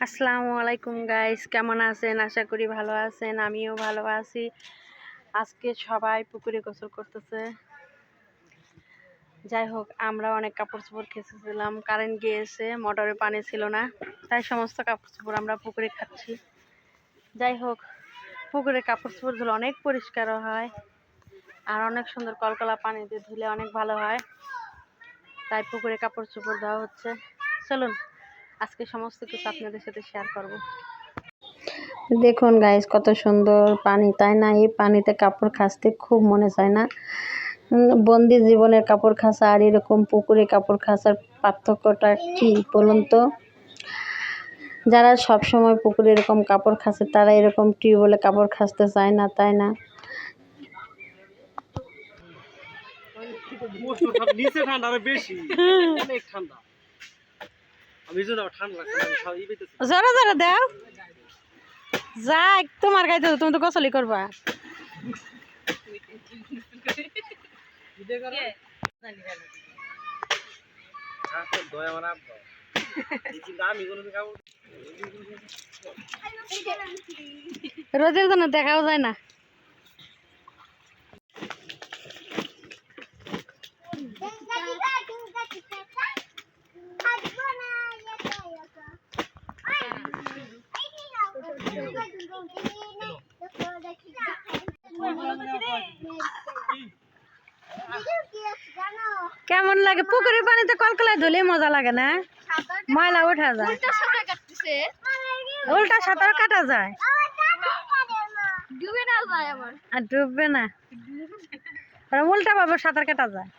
আসসালামু আলাইকুম গাইস, কেমন আছেন? আশা করি ভালো আছেন। আমিও ভালো আছি। আজকে সবাই পুকুরে গোসল করতেছে। যাই হোক, আমরা অনেক কাপড় চোপড় খেঁচেছিলাম, কারেন্ট গিয়েছে, মোটরে পানি ছিল না, তাই সমস্ত কাপড় চোপড় আমরা পুকুরে খাচ্ছি। যাই হোক, পুকুরে কাপড় চোপড়গুলো অনেক পরিষ্কারও হয় আর অনেক সুন্দর কলকলা পানি দিয়ে ধুলে অনেক ভালো হয়, তাই পুকুরে কাপড় চোপড় দেওয়া হচ্ছে। চলুন আজকে সমস্ত কিছু আপনাদের সাথে শেয়ার করব। দেখুন গাইস, কত সুন্দর পানি, তাই না? এই পানিতে কাপড় কাচতে খুব মনে চায় না? বন্দি জীবনের কাপড় কাচা আর এরকম পুকুরে কাপড় কাচার পার্থক্যটা কি বলুন তো? যারা সব সময় পুকুরে এরকম কাপড় কাচে তারা এরকম টিউবওয়েলে কাপড় কাচতে চায় না, তাই না? নিচে ঠান্ডা আরো বেশি, অনেক ঠান্ডা। আমি জন্য ঠান্ডা লাগছে, জোরে জোরে দাও। যাক, তোমার গাইতে তুমি তো গোসলই করবা। রোদের জন্য দেখাও যায় না। কেমন লাগে পুকুরের পানিতে কলকলায় ধুলে মজা লাগে না? ময়লা ওঠা যায়, উল্টা সাঁতার কাটা যায় আর ডুববে না, উল্টা ভাবে সাঁতার কাটা যায়।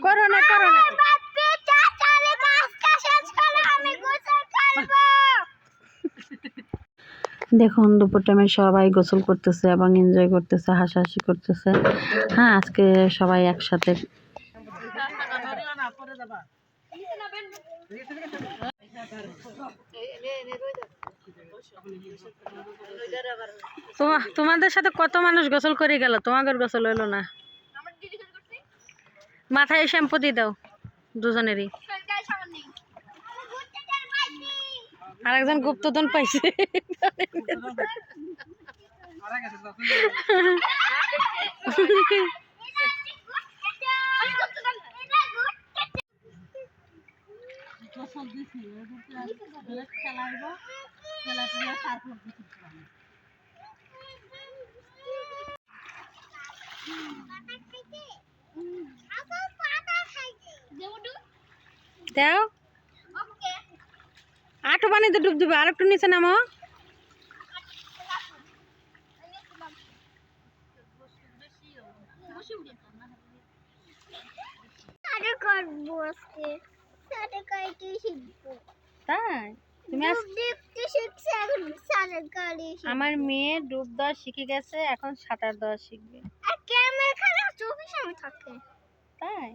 করো না করো না, দেখুন দুপুর টাইমে সবাই গোসল করতেছে এবং এনজয় করতেছে, হাসাহাসি করতেছে। হ্যাঁ, আজকে সবাই একসাথে। তোমাদের সাথে কত মানুষ গোসল করে গেল, তোমাদের গোসল হইলো না? মাথায় শ্যাম্পু দিয়ে দাও দুজনেরই। আরেকজন গুপ্তধন পাইছে। দাও, আঁটু পানিতে ডুব দিবে, আর একটু নিচে নামো। তাই তুমি আমার মেয়ে ডুব দেওয়া শিখে গেছে, এখন সাঁতার দেওয়া শিখবে। তাই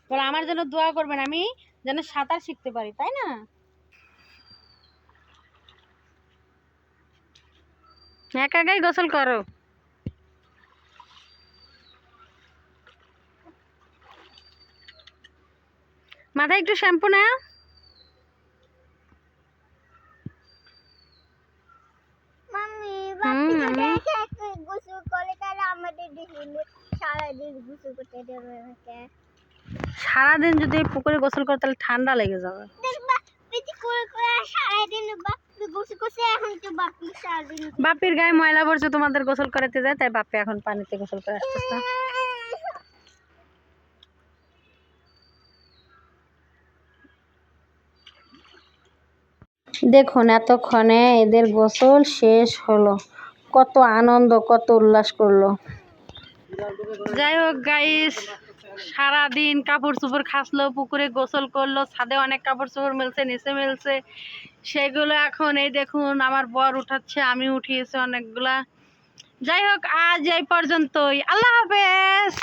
বলো, আমার জন্য দোয়া করবেন, আমি যেন সাঁতার শিখতে পারি, তাই না? একা একাই গোসল করো। মাথায় একটু শ্যাম্পু না। সারাদিন যদি পুকুরে গোসল করো তাহলে ঠান্ডা লেগে যাবে। বাপির গায়ে ময়লা পড়ছে, তোমাদের গোসল করাতে যায়, তাই বাপি এখন পানিতে গোসল করে আসতেছে। দেখুন এতক্ষণে এদের গোসল শেষ হলো, কত আনন্দ, কত উল্লাস করলো। যাই হোক গাইস, সারাদিন কাপড় চোপড় খাসলো, পুকুরে গোসল করলো, ছাদে অনেক কাপড় চোপড় মেলছে, নিচে মেলছে, সেগুলো এখন এই দেখুন আমার বর উঠাচ্ছে, আমি উঠিয়েছি অনেকগুলা। যাই হোক, আজ এই পর্যন্তই। আল্লাহ হাফেজ।